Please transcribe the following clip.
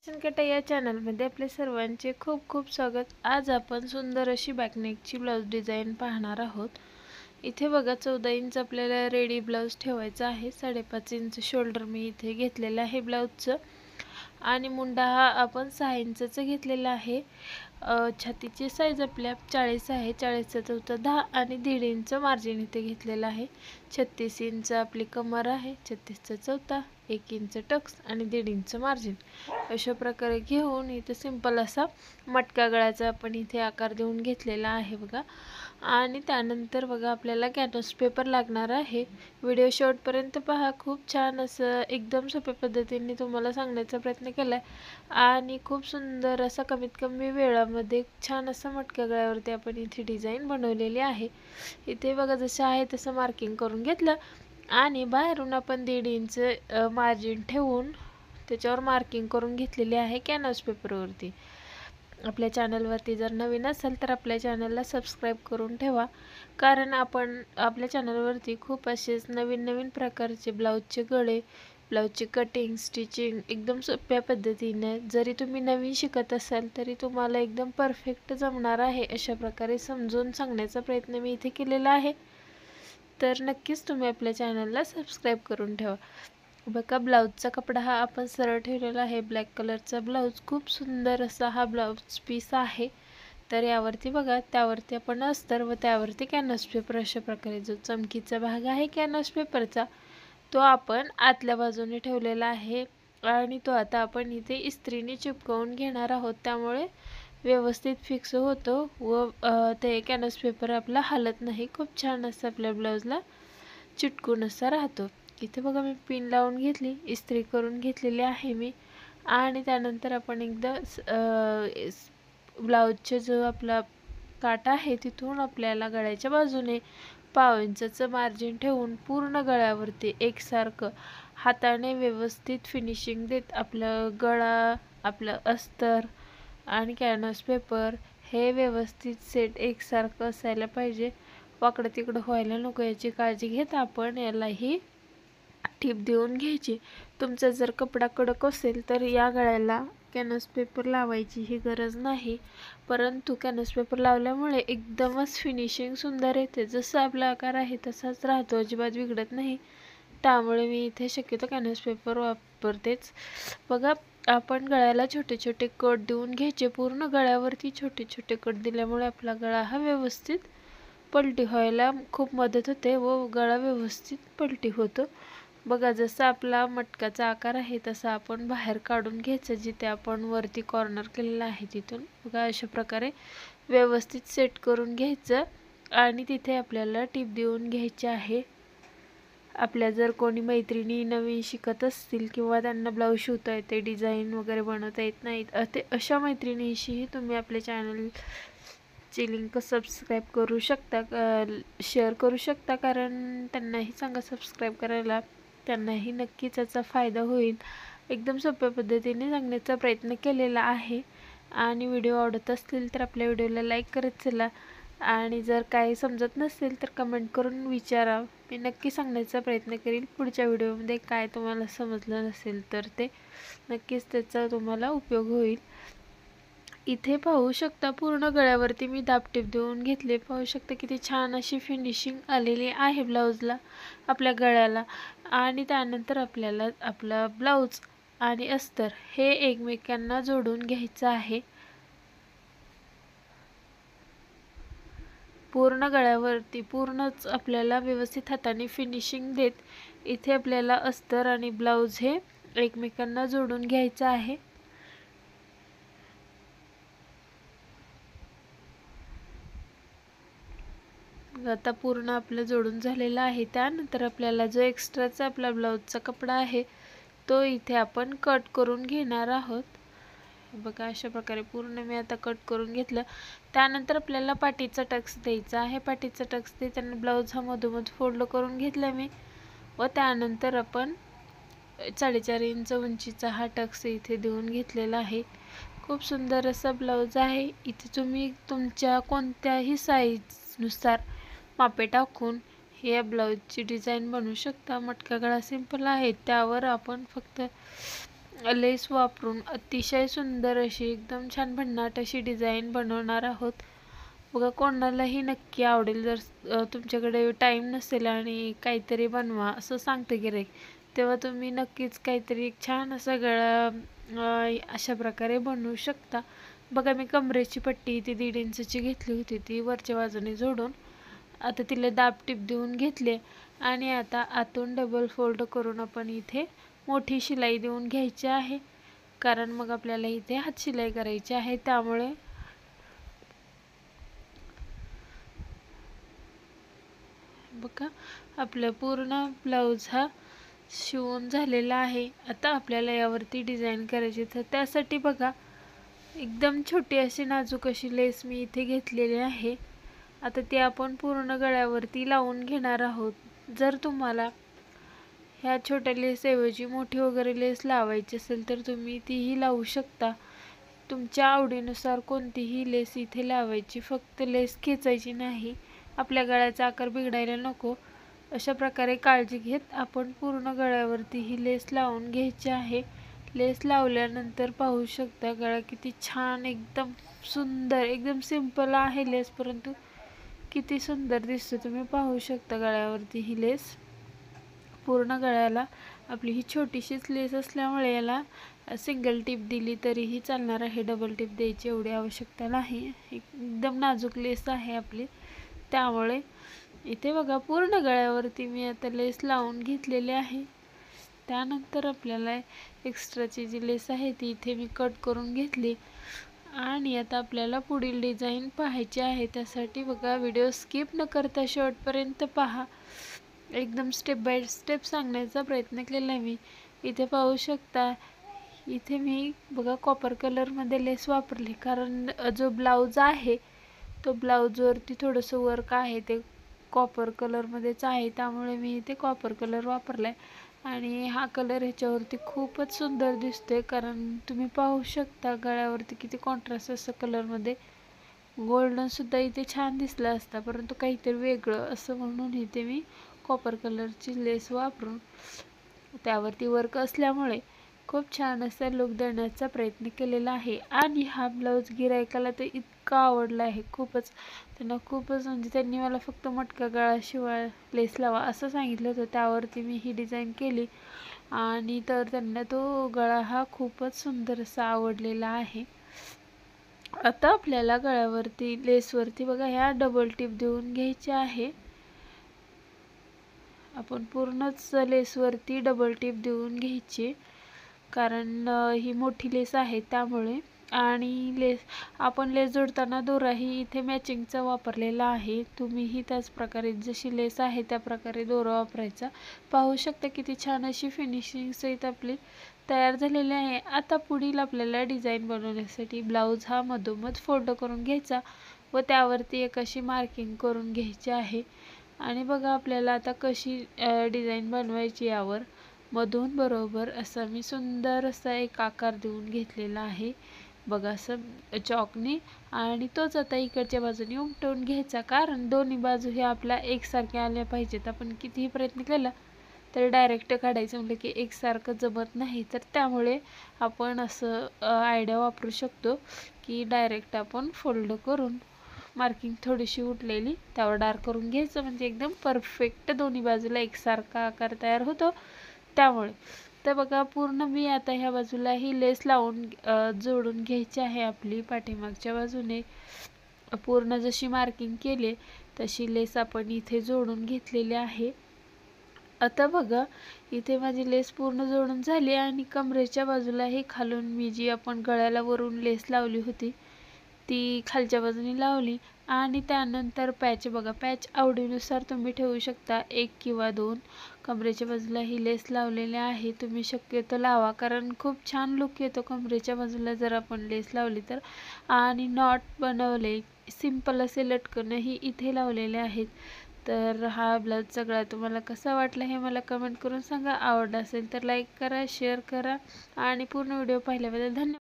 कटा या चॅनलमध्ये आपले सर्वांचे खूप खूप स्वागत। आज आपण सुंदर अशी बॅकनेकची ब्लाउज डिझाइन पाहणार आहोत। इथे बघा 14 इंच आपल्याला रेडी ब्लाउज ठेवायचा आहे। 5.5 इंच शोल्डर मी इथे घेतलेला आहे ब्लाउजचं आणि मुंडा हा आपण 6 इंचचा घेतलेला आहे। छातीची साईज आपल्या 40 आहे। 40चा चौथा 10 आणि 1.5 इंच मार्जिन इथे घेतलेला आहे। 36 इंच आपली कमर आहे। 36चा चौथा 1 इंच टक्स आणि 1.5 इंच मार्जिन अशा प्रकारे घेऊन इथे सिंपल असा मटका गळ्याचा आपण इथे आकार देऊन घेतलेला आहे बघा। आणि त्यानंतर बघा आपल्याला कॅनव्हास पेपर लागणार आहे। व्हिडिओ शेवटपर्यंत पहा। खूप छान असं एकदम सोप्या पद्धतीने तुम्हाला सांगण्याचा प्रयत्न केलाय आणि खूप सुंदर असा कमीत कमी वेळामध्ये छान असा मटका गळ्यावरती आपण इथे डिझाइन बनवलेली आहे। इथे बघा जसं आहे तसं मार्किंग करून घेतलं आणि बाहेरून आपण 1.5 इंच मार्जिन ठेवून त्याच्यावर मार्किंग करून घेतलेली आहे कॅनव्हास पेपरवरती। आपल्या चॅनलवरती जर नवीन असेल तर आपल्या चॅनलला सबस्क्राइब करून ठेवा, कारण आपण आपल्या चॅनलवरती खूप असेच नवीन प्रकारचे ब्लाउजचे गळे, ब्लाउजची कटिंग, स्टिचिंग एकदम सोप्या पद्धतीने जरी तुम्ही नवीन शिकत असाल तरी तुम्हाला एकदम परफेक्ट जमणार आहे अशा प्रकारे समजून सांगण्याचा प्रयत्न मी इथे केलेला आहे। तर नक्कीच तुम्ही आपल्या चॅनलला सबस्क्राइब करून ठेवा। बघा ब्लाउजचा कपडा हा आपण सरळ ठेवलेला आहे। ब्लॅक कलरचा ब्लाउज खूप सुंदर असा हा ब्लाउज पीस आहे। तर यावरती बघा त्यावरती आपण अस्तर व त्यावरती कॅनव्हास पेपर अशा प्रकारे जो चमकीचा भाग आहे कॅनव्हास पेपरचा तो आपण आतल्या बाजूने ठेवलेला आहे आणि तो आता आपण इथे इस्त्रीने चिपकवून घेणार आहोत, त्यामुळे व्यवस्थित फिक्स होतो व ते कॅनव्हास पेपर आपला हलत नाही। खूप छान असं आपल्या ब्लाउजला चिटकून असा राहतो। इथे बघा मी पिन लावून घेतली, इस्त्री करून घेतलेली आहे मी आणि त्यानंतर आपण एकदा ब्लाउजचे जो आपला काटा आहे तिथून आपल्याला गळ्याच्या बाजूने 1/2 इंचचं मार्जिन ठेवून पूर्ण गळ्यावरती एकसारखं हाताने व्यवस्थित फिनिशिंग देत आपलं गळा, आपलं अस्तर आणि कॅनव्हास पेपर हे व्यवस्थित सेट एकसारखं असायला पाहिजे। वाकडं तिकडं व्हायला नको याची काळजी घेत आपण यालाही टीप देऊन घ्यायची। तुमचा जर कपडा कडक असेल तर या गळ्याला कॅनव्हास पेपर लावायची ही गरज नाही, परंतु कॅनव्हास पेपर लावल्यामुळे एकदमच फिनिशिंग सुंदर येते। जसा आपला आकार आहे तसाच राहतो, अजिबात बिघडत नाही। त्यामुळे मी इथे शक्यतो कॅनव्हास पेपर वापरतेच। बघा आपण गळ्याला छोटे छोटे कट देऊन घ्यायचे। पूर्ण गळ्यावरती छोटे छोटे कट दिल्यामुळे आपला गळा हा व्यवस्थित पलटी व्हायला खूप मदत होते व गळा व्यवस्थित पलटी होतो। बघा जसा आपला मटकाचा आकार आहे तसा आपण बाहेर काढून घ्यायचं, जिथे आपण वरती कॉर्नर केलेला आहे तिथून बघा अशा प्रकारे व्यवस्थित सेट करून घ्यायचं आणि तिथे आपल्याला टीप देऊन घ्यायची आहे। आपल्या जर कोणी मैत्रिणी नवीन शिकत असतील किंवा त्यांना ब्लाऊज शिवता येते, डिझाईन वगैरे बनवता येत नाहीत, अशा मैत्रिणींशीही तुम्ही आपले चॅनलची लिंक सबस्क्राइब करू शकता, शेअर करू शकता, कारण त्यांनाही सांगा सबस्क्राइब करायला, त्यांनाही नक्कीच याचा फायदा होईल। एकदम सोप्या पद्धतीने सांगण्याचा प्रयत्न केलेला आहे आणि व्हिडिओ आवडत असतील तर आपल्या व्हिडिओला लाईक करत चला आणि जर काही समजत नसेल तर कमेंट करून विचारा, मी नक्की सांगण्याचा प्रयत्न करेल पुढच्या व्हिडिओमध्ये। काय तुम्हाला समजलं नसेल तर ते नक्कीच त्याचा तुम्हाला उपयोग होईल। इथे पाहू शकता पूर्ण गळ्यावरती मी दाबटीप देऊन घेतले। पाहू शकता किती छान अशी फिनिशिंग आलेली आहे ब्लाउजला, आपल्या गळ्याला। आणि त्यानंतर आपल्याला आपला ब्लाउज आणि अस्तर हे एकमेकांना जोडून घ्यायचं आहे। पूर्ण गळ्यावरती पूर्णच आपल्याला व्यवस्थित हाताने फिनिशिंग देत इथे आपल्याला अस्तर आणि ब्लाउज हे एकमेकांना जोडून घ्यायचं आहे। आता पूर्ण आपलं जोडून झालेला आहे। त्यानंतर आपल्याला जो एक्स्ट्राचा आपला ब्लाउजचा कपडा आहे तो इथे आपण कट करून घेणार आहोत। बघा अशा प्रकारे पूर्ण मी आता कट करून घेतलं। त्यानंतर आपल्याला पाठीचा टक्स द्यायचा आहे। पाठीचा टक्स देताना ब्लाउज हा मधोमध फोल्ड करून घेतला मी व त्यानंतर आपण 4.5 इंच उंचीचा हा टक्स इथे देऊन घेतलेला आहे। खूप सुंदर असा ब्लाउज आहे। इथे तुम्ही तुमच्या कोणत्याही साईजनुसार मापे टाकून या ब्लाउजची डिझाइन बनवू शकता। मटका गळा सिंपल आहे, त्यावर आपण फक्त लेस वापरून अतिशय सुंदर अशी एकदम छान भन्नाट अशी डिझाईन बनवणार आहोत. बघा, कोणालाही नक्की आवडेल. जर तुमच्याकडे टाईम नसेल आणि काहीतरी बनवा असं सांगते गिऱ्हाईक, तेव्हा तुम्ही नक्कीच काहीतरी छान असा गळा अशा प्रकारे बनवू शकता. बघा, मी कमरेची पट्टी ती 1.5 इंचची घेतली होती, ती वरच्या बाजूने जोडून आता तिला दाब टिप देऊन घेतले आणि आता आतून डबल फोल्ड करून आपण इथे मोठी शिलाई देऊन घ्यायची आहे, कारण मग आपल्याला इथे हात शिलाई करायची आहे. त्यामुळे बघा, आपला पूर्ण ब्लाऊज हा शिवून झालेला आहे. आता आपल्याला यावरती डिझाईन करायची, तर त्यासाठी बघा एकदम छोटी अशी नाजूक अशी लेस मी इथे घेतलेली आहे. आता ती आपण पूर्ण गळ्यावरती लावून घेणार आहोत. जर तुम्हाला ह्या छोट्या लेसऐवजी मोठी वगैरे लेस लावायची असेल तर तुम्ही तीही लावू शकता. तुमच्या आवडीनुसार कोणतीही लेस इथे लावायची, फक्त लेस खेचायची नाही. आपल्या गळ्याचा आकार बिघडायला नको अशा प्रकारे काळजी घेत आपण पूर्ण गळ्यावरती ही लेस लावून घ्यायची आहे. लेस लावल्यानंतर पाहू शकता गळा किती छान, एकदम सुंदर, एकदम सिंपल आहे लेस, परंतु किती सुंदर दिसतो. तुम्ही पाहू शकता गळ्यावरती ही लेस. पूर्ण गळ्याला आपली ही छोटीशीच लेस असल्यामुळे याला सिंगल टिप दिली तरीही चालणार आहे, डबल टिप द्यायची एवढी आवश्यकता नाही. एकदम नाजूक लेस आहे आपली, त्यामुळे इथे बघा पूर्ण गळ्यावरती मी आता लेस लावून घेतलेली आहे. त्यानंतर आपल्याला एक्स्ट्राची जी लेस आहे ती इथे मी कट करून घेतली आणि आता आपल्याला पुढील डिझाईन पाहायची आहे. त्यासाठी बघा, व्हिडिओ स्किप न करता शेवटपर्यंत पहा. एकदम स्टेप बाय स्टेप सांगण्याचा प्रयत्न केला आहे मी. इथे पाहू शकता, इथे मी बघा कॉपर कलरमध्ये लेस वापरली, कारण जो ब्लाऊज आहे तो ब्लाऊजवरती थोडंसं वर्क आहे ते कॉपर कलरमध्येच आहे, त्यामुळे मी इथे कॉपर कलर वापरला आहे. आणि हा कलर ह्याच्यावरती खूपच सुंदर दिसतोय, कारण तुम्ही पाहू शकता गळ्यावरती किती कॉन्ट्रास्ट असं कलरमध्ये. गोल्डनसुद्धा इथे छान दिसला असता, परंतु काहीतरी वेगळं असं म्हणून इथे मी कॉपर कलरची लेस वापरून त्यावरती वर्क असल्यामुळे खूप छान असा लुक देण्याचा प्रयत्न केलेला आहे. आणि हा ब्लाऊज गिरायकाला तर इतका आवडला आहे, खूपच. त्यांना खूपच, म्हणजे त्यांनी मला फक्त मटका गळा शिवाय लेस लावा असं सांगितलं होतं. त्यावरती मी ही डिझाईन केली आणि तर त्यांना तो गळा हा खूपच सुंदर असा आवडलेला आहे. आता आपल्याला गळ्यावरती लेसवरती बघा ह्या डबल टिप देऊन घ्यायची आहे. आपण पूर्णच लेसवरती डबल टिप देऊन घ्यायची, कारण ही मोठी लेस आहे त्यामुळे. आणि आपण लेस जोडताना दोराही इथे मॅचिंगचा वापरलेला आहे. तुम्हीही त्याच प्रकारे जशी लेस आहे त्या प्रकारे दोरा वापरायचा. पाहू शकता किती छान अशी फिनिशिंग सहित आपली तयार झालेली आहे. आता पुढील आपल्याला डिझाईन बनवण्यासाठी ब्लाऊज हा मधोमध फोल्ड करून घ्यायचा व त्यावरती एक अशी मार्किंग करून घ्यायची आहे. आणि बघा, आपल्याला आता कशी डिझाईन बनवायची, यावर मधून बरोबर असा मी सुंदर असा एक आकार देऊन घेतलेला आहे बघा, असं चॉकने. आणि तोच आता इकडच्या बाजूने उमटवून घ्यायचा, कारण दोन्ही बाजू हे आपल्या एकसारख्या आल्या पाहिजेत. आपण कितीही प्रयत्न केला तर डायरेक्ट काढायचं म्हटलं की एकसारखं जमत नाही, तर त्यामुळे आपण असं आयडिया वापरू शकतो की डायरेक्ट आपण फोल्ड करून मार्किंग थोडीशी उठलेली त्यावर डार्क करून घ्यायचं, म्हणजे एकदम परफेक्ट दोन्ही बाजूला एकसारखा आकार तयार होतो. त्यामुळे तर बघा, पूर्ण मी आता ह्या बाजूला ही लेस लावून जोडून घ्यायची आहे आपली पाठीमागच्या बाजूने. पूर्ण जशी मार्किंग केले तशी लेस आपण इथे जोडून घेतलेली आहे. आता बघा, इथे माझी लेस पूर्ण जोडून झाली आणि कमरेच्या बाजूला ही खालून मी जी आपण गळ्याला वरून लेस लावली होती ती खालच्या बाजूने लावली. आणि त्यानंतर पॅच बघा, पॅच आवडीनुसार तुम्ही ठेवू शकता, 1 किंवा 2. कमरेच्या बाजूला ही लेस लावलेली आहे, तुम्ही शक्यतो लावा, कारण खूप छान लुक येतो कमरेच्या बाजूला जर आपण लेस लावली तर. आणि नॉट बनवले, सिंपल असे लटकनही इथे लावलेले आहेत. तर हा ब्लाऊज सगळा तुम्हाला कसा वाटला हे मला कमेंट करून सांगा. आवडला असेल तर लाईक करा, शेअर करा आणि पूर्ण व्हिडिओ पाहिल्याबद्दल धन्यवाद.